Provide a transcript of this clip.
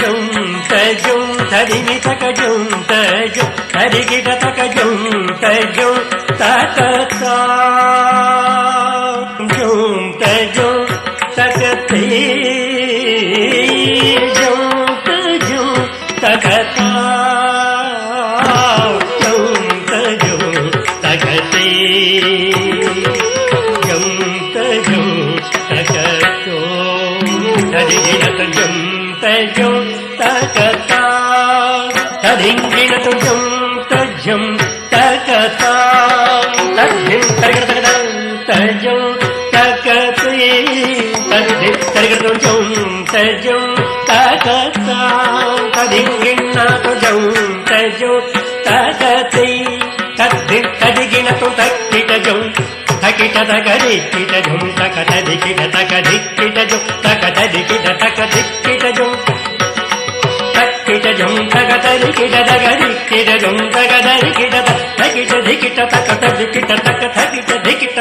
జం తజం తరిమి తక జం తజం తరిగిట తక జం తజం తక జం తజం తక జం తజం తక జం తజం తక జం తజం తక తరిగిట జం తజం తక తరింగిణ జం తజం తక తద్ధిం తరిగిట తజం తక తరిగిట జం తజం తక తరింగిణ జం తజం తక తద్ధిం తరిగిణ తక్కిట జం తకిట తగరికిట జం తక తరికిట తక దిక్కిట జం తక తరికిట తక దిక్కిట జం తక్కిట జం తక తరికిట తగరికిట జం తక తరికిట తకిట దికిట తక తరికిట తక తకిట దికిట